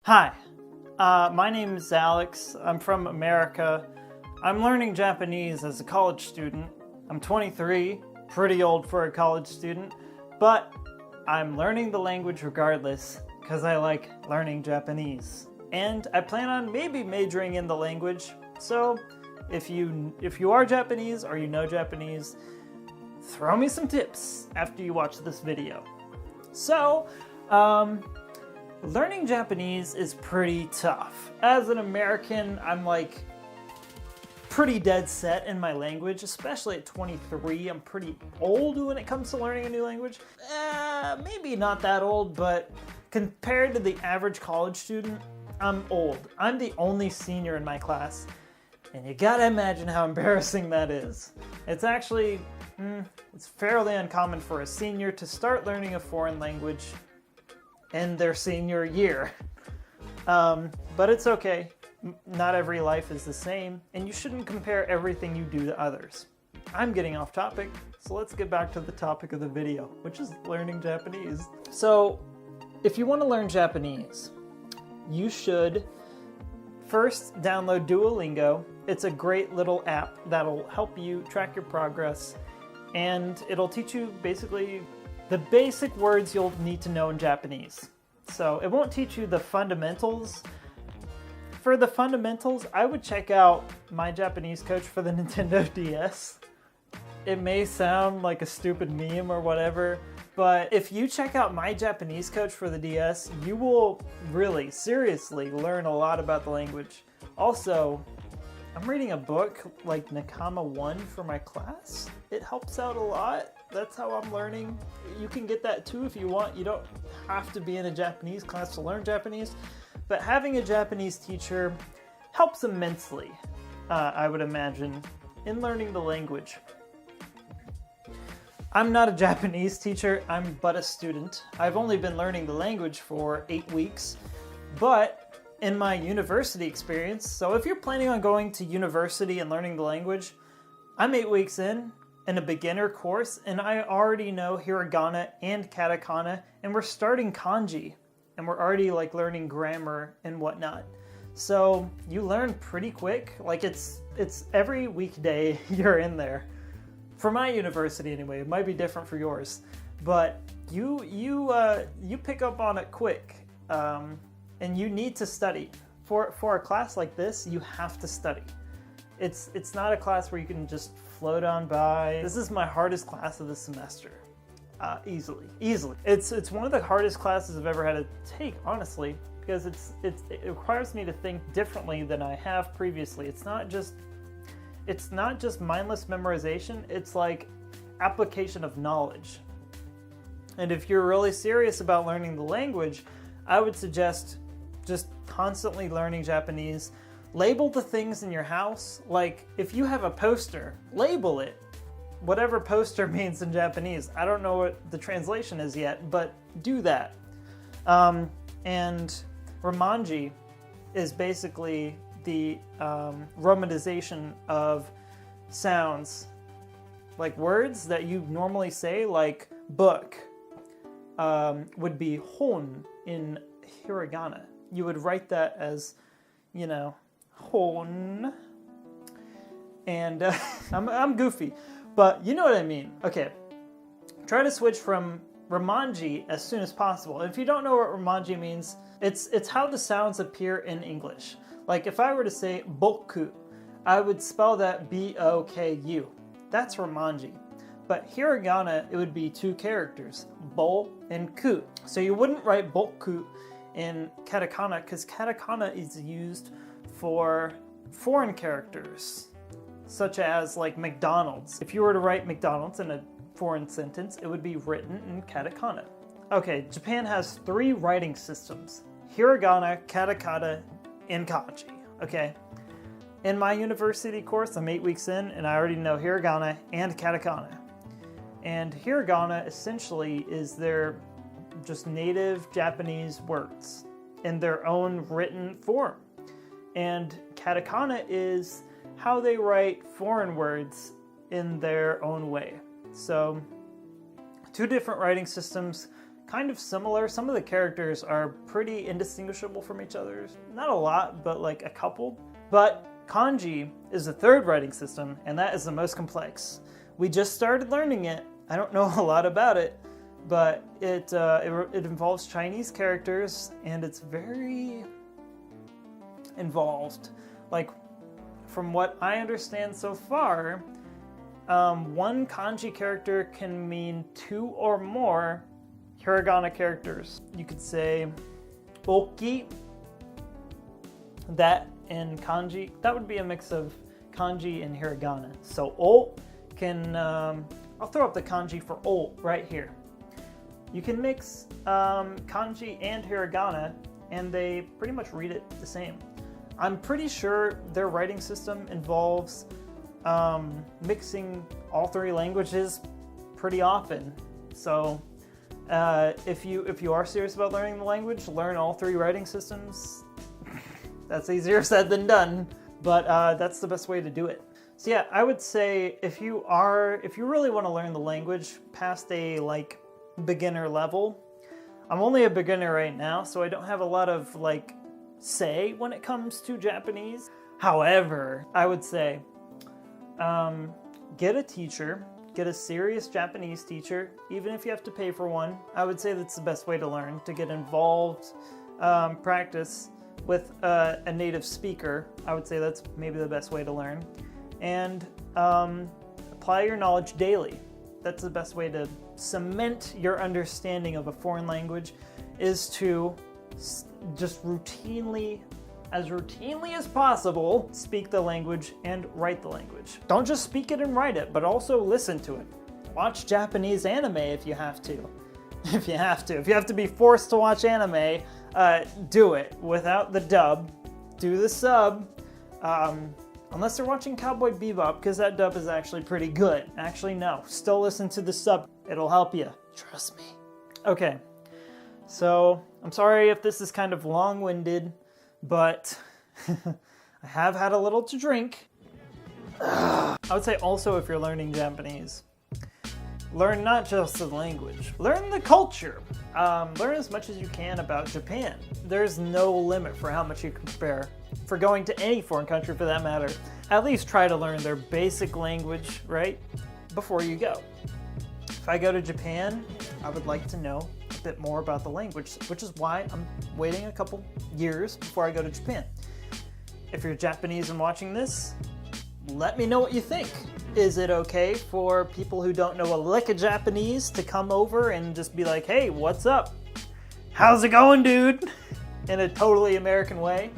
Hi, my name is Alex. I'm from America. I'm learning Japanese as a college student. I'm 23, pretty old for a college student, but I'm learning the language regardless because I like learning Japanese. And I plan on maybe majoring in the language, so if you are Japanese or you know Japanese, throw me some tips after you watch this video. So, learning Japanese is pretty tough. As an American, I'm like pretty dead set in my language, especially at 23. I'm pretty old when it comes to learning a new language. Maybe not that old, but compared to the average college student, I'm old. I'm the only senior in my class, and you gotta imagine how embarrassing that is. It's actually, it's fairly uncommon for a senior to start learning a foreign language in their senior year. But it's okay. Not every life is the same, and you shouldn't compare everything you do to others. I'm getting off topic, so let's get back to the topic of the video, which is learning Japanese. So, if you want to learn Japanese, you should first download Duolingo. It's a great little app that'll help you track your progress, and it'll teach you basically the basic words you'll need to know in Japanese. So it won't teach you the fundamentals. For the fundamentals, I would check out My Japanese Coach for the Nintendo DS. It may sound like a stupid meme or whatever, but if you check out My Japanese Coach for the DS, you will really, seriously learn a lot about the language. Also, I'm reading a book like Nakama 1 for my class. It helps out a lot. That's how I'm learning. You can get that too if you want. You don't have to be in a Japanese class to learn Japanese, but having a Japanese teacher helps immensely, I would imagine, in learning the language. I'm not a Japanese teacher, I'm but a student. I've only been learning the language for 8 weeks, but in my university experience, so if you're planning on going to university and learning the language, I'm 8 weeks in a beginner course, and I already know hiragana and katakana, and we're starting kanji, and we're already like learning grammar and whatnot. So you learn pretty quick. Like it's every weekday you're in there. For my university anyway, it might be different for yours, but you pick up on it quick, and you need to study. For a class like this, you have to study. It's not a class where you can just float on by. This is my hardest class of the semester, easily. It's one of the hardest classes I've ever had to take, honestly, because it requires me to think differently than I have previously. It's not just mindless memorization. It's like application of knowledge. And if you're really serious about learning the language, I would suggest just constantly learning Japanese. Label the things in your house. Like, if you have a poster, label it. Whatever poster means in Japanese. I don't know what the translation is yet, but do that. And romanji is basically the romanization of sounds. Like words that you normally say, like book, would be hon in hiragana. You would write that as, hon. And I'm goofy, but you know what I mean. Okay, try to switch from romanji as soon as possible. If you don't know what romanji means, it's how the sounds appear in English. Like if I were to say boku, I would spell that B-O-K-U. That's romanji. But hiragana, it would be 2 characters, bo and ku. So you wouldn't write boku in katakana because katakana is used for foreign characters, such as like McDonald's. If you were to write McDonald's in a foreign sentence, it would be written in katakana. Okay, Japan has 3 writing systems: hiragana, katakana, and kanji. Okay, in my university course, I'm 8 weeks in, and I already know hiragana and katakana. And hiragana essentially is their just native Japanese words in their own written form. And katakana is how they write foreign words in their own way. So 2 different writing systems. kind of similar. Some of the characters are pretty indistinguishable from each other. Not a lot, but like a couple. But Kanji is the third writing system, and that is the most complex. We just started learning it. I don't know a lot about it, but it involves Chinese characters, and it's very involved. Like, from what I understand so far, one kanji character can mean 2 or more hiragana characters. You could say oki, that in kanji, that would be a mix of kanji and hiragana. So o can, I'll throw up the kanji for o right here. You can mix kanji and hiragana, and they pretty much read it the same. I'm pretty sure their writing system involves mixing all 3 languages pretty often. So if you are serious about learning the language, learn all 3 writing systems. That's easier said than done, but that's the best way to do it. So yeah, I would say if you really want to learn the language past a like beginner level, I'm only a beginner right now, so I don't have a lot of like say when it comes to Japanese. However, I would say get a teacher, get a serious Japanese teacher, even if you have to pay for one. I would say that's the best way to learn, to get involved, practice with a native speaker. I would say that's maybe the best way to learn. And apply your knowledge daily. That's the best way to cement your understanding of a foreign language, is to just routinely as possible, speak the language and write the language. Don't just speak it and write it, but also listen to it. Watch Japanese anime if you have to. If you have to be forced to watch anime, do it without the dub. Do the sub. Unless they're watching Cowboy Bebop, because that dub is actually pretty good. Actually, no. Still listen to the sub. It'll help you. Trust me. Okay. So, I'm sorry if this is kind of long-winded, but I have had a little to drink. I would say also, if you're learning Japanese, learn not just the language, learn the culture. Learn as much as you can about Japan. There's no limit for how much you can prepare for going to any foreign country for that matter. At least try to learn their basic language, right, before you go. If I go to Japan, I would like to know a bit more about the language, which is why I'm waiting a couple years before I go to Japan. If you're Japanese and watching this, let me know what you think. Is it okay for people who don't know a lick of Japanese to come over and just be like, hey, what's up? How's it going, dude? In a totally American way?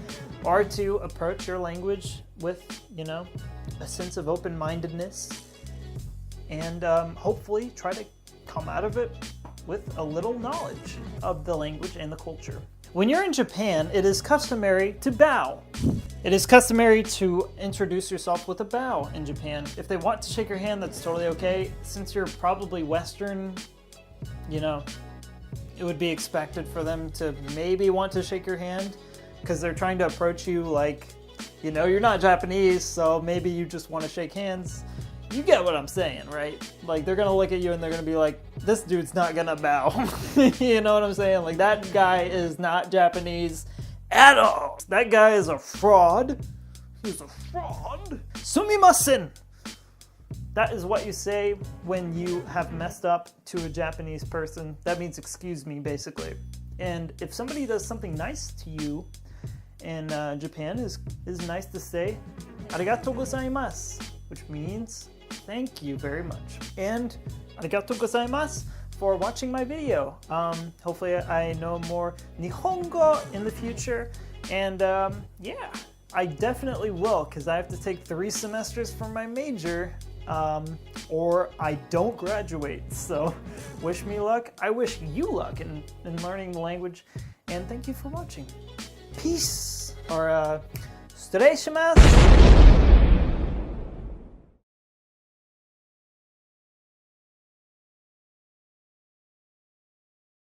Or to approach your language with, a sense of open-mindedness and hopefully try to come out of it with a little knowledge of the language and the culture. When you're in Japan, it is customary to bow. It is customary to introduce yourself with a bow in Japan. If they want to shake your hand, that's totally okay. Since you're probably Western, it would be expected for them to maybe want to shake your hand because they're trying to approach you like, you're not Japanese, so maybe you just want to shake hands. You get what I'm saying, right? Like, they're going to look at you and they're going to be like, this dude's not going to bow. You know what I'm saying? Like, that guy is not Japanese at all. That guy is a fraud. He's a fraud. Sumimasen. That is what you say when you have messed up to a Japanese person. That means excuse me, basically. And if somebody does something nice to you in Japan, is nice to say, arigatou gozaimasu, which means thank you very much. And arigatou gozaimasu for watching my video. Hopefully I know more Nihongo in the future. And yeah, I definitely will, because I have to take 3 semesters for my major, or I don't graduate. So wish me luck. I wish you luck in learning the language. And thank you for watching. Peace. Or, 失礼します.